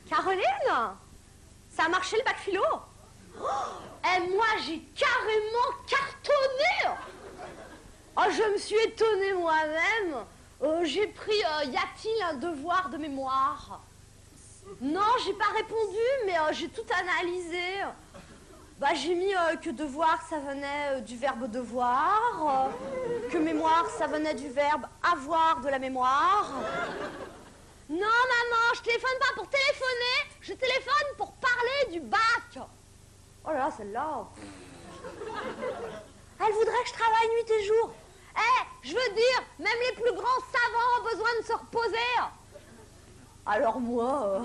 Caroline, ça a marché le bac philo? Et moi, j'ai carrément cartonné. Oh, je me suis étonnée moi-même. J'ai pris y a-t-il un devoir de mémoire? Non, j'ai pas répondu, mais j'ai tout analysé. Bah, j'ai mis que devoir, ça venait du verbe devoir, que mémoire, ça venait du verbe avoir de la mémoire. Non, maman, je téléphone pas pour téléphoner, je téléphone pour parler du bac. Oh là là, celle-là. Elle voudrait que je travaille nuit et jour. Je veux dire, même les plus grands savants ont besoin de se reposer. Alors moi...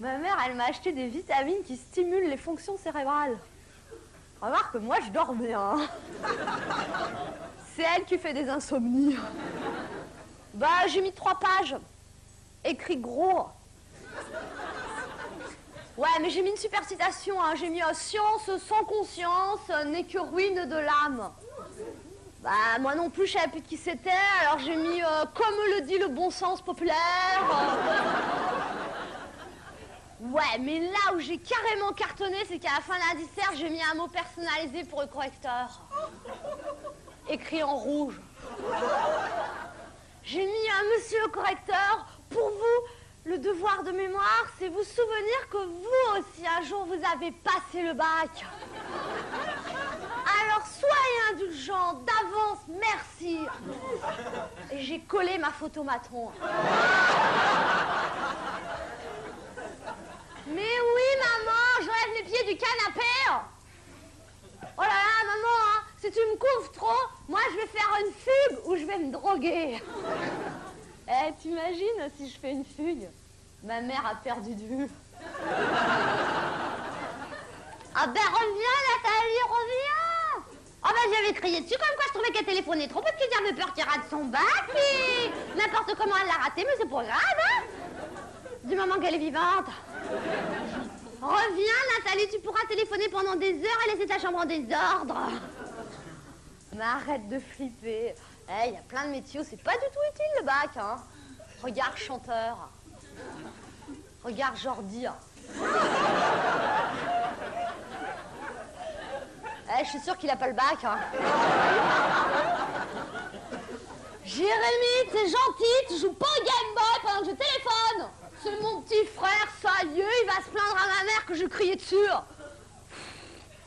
ma mère, elle m'a acheté des vitamines qui stimulent les fonctions cérébrales. Remarque que moi, je dormais, hein. C'est elle qui fait des insomnies. Bah, j'ai mis 3 pages. Écrit gros. Ouais, mais j'ai mis une super citation, hein. J'ai mis « Science sans conscience n'est que ruine de l'âme ». Bah, moi non plus, je savais plus de qui c'était, alors j'ai mis « Comme le dit le bon sens populaire ». Ouais, mais là où j'ai carrément cartonné, c'est qu'à la fin de la dissert, j'ai mis un mot personnalisé pour le correcteur. Écrit en rouge. J'ai mis un monsieur correcteur, pour vous, le devoir de mémoire, c'est vous souvenir que vous aussi, un jour, vous avez passé le bac. Alors, soyez indulgents, d'avance, merci. Et j'ai collé ma photo matron. Mais oui, maman, j'enlève les pieds du canapé. Oh là là, maman, hein, si tu me couvres trop, moi, je vais faire une fugue ou je vais me droguer. T'imagines si je fais une fugue? Ma mère a perdu de vue. Ah ben reviens Nathalie, reviens. Ah ben j'avais crié dessus comme quoi je trouvais qu'elle téléphonait trop parce qu'elle avait peur qu'elle rate son bac et n'importe comment elle l'a raté, mais c'est pas grave, hein. Du moment qu'elle est vivante. Reviens Nathalie, tu pourras téléphoner pendant des heures et laisser ta chambre en désordre. Mais arrête de flipper. Il y a plein de métiers où c'est pas du tout utile le bac, hein. Regarde chanteur. Regarde Jordi. Je suis sûre qu'il a pas le bac, hein. Jérémy, t'es gentil, tu joues pas au Game Boy pendant que je téléphone. C'est mon petit frère, ça y est, il va se plaindre à ma mère que je criais dessus.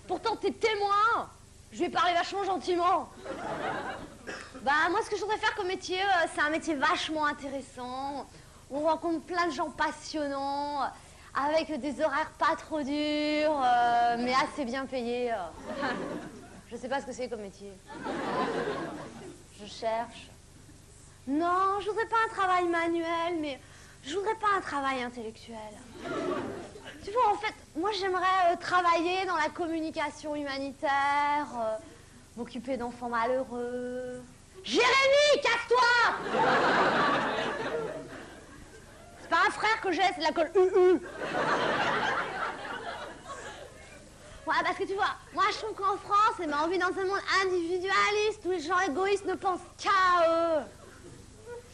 Pourtant, t'es témoin. Je vais parler vachement gentiment. Bah, moi, ce que je voudrais faire comme métier, c'est un métier vachement intéressant. On rencontre plein de gens passionnants, avec des horaires pas trop durs, mais assez bien payés. Je sais pas ce que c'est comme métier. Je cherche. Non, je voudrais pas un travail manuel, mais je voudrais pas un travail intellectuel. Tu vois, en fait, moi j'aimerais travailler dans la communication humanitaire, m'occuper d'enfants malheureux. Jérémy, casse-toi! C'est pas un frère que j'ai, c'est de la colle UU. Ouais, parce que tu vois, moi je trouve qu'en France, on vit dans un monde individualiste où les gens égoïstes ne pensent qu'à eux.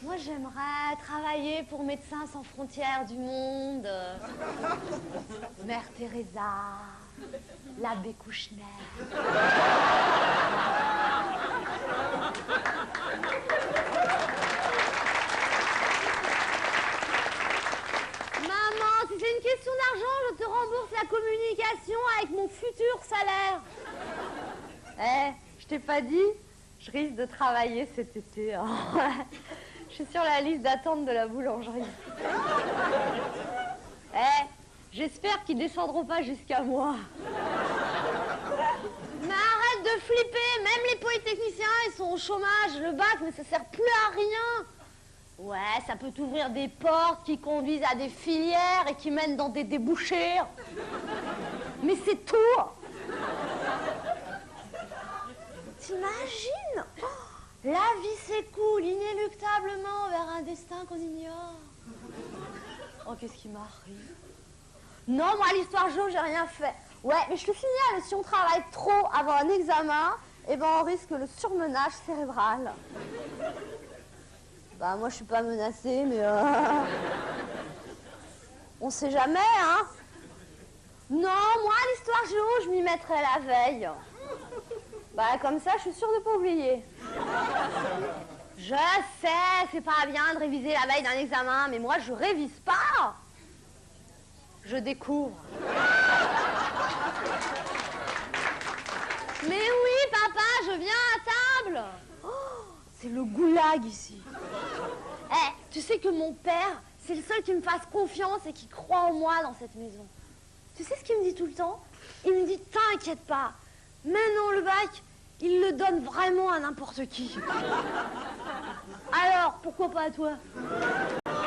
Moi, j'aimerais travailler pour Médecins sans frontières du monde. Mère Teresa, l'abbé Kouchner. Maman, si c'est une question d'argent, je te rembourse la communication avec mon futur salaire. Je t'ai pas dit, je risque de travailler cet été. Hein. Je suis sur la liste d'attente de la boulangerie. J'espère qu'ils descendront pas jusqu'à moi. Mais arrête de flipper, même les polytechniciens, ils sont au chômage. Le bac, mais ça sert plus à rien. Ouais, ça peut t'ouvrir des portes qui conduisent à des filières et qui mènent dans des débouchés. Mais c'est tout. T'imagines? La vie s'écoule inéluctablement vers un destin qu'on ignore. Oh, qu'est-ce qui m'arrive? Non, moi, l'histoire géo, j'ai rien fait. Ouais, mais je te signale, si on travaille trop avant un examen, on risque le surmenage cérébral. Bah moi je suis pas menacée, mais on sait jamais, hein. Non, moi l'histoire géo, je m'y mettrai la veille. Bah comme ça, je suis sûre de pas oublier. Je sais, c'est pas bien de réviser la veille d'un examen, mais moi je révise pas. Je découvre. Mais oui, papa, je viens à table. Oh, c'est le goulag ici. Eh, tu sais que mon père, c'est le seul qui me fasse confiance et qui croit en moi dans cette maison. Tu sais ce qu'il me dit tout le temps? Il me dit, t'inquiète pas, maintenant le bac, il le donne vraiment à n'importe qui. Alors, pourquoi pas à toi?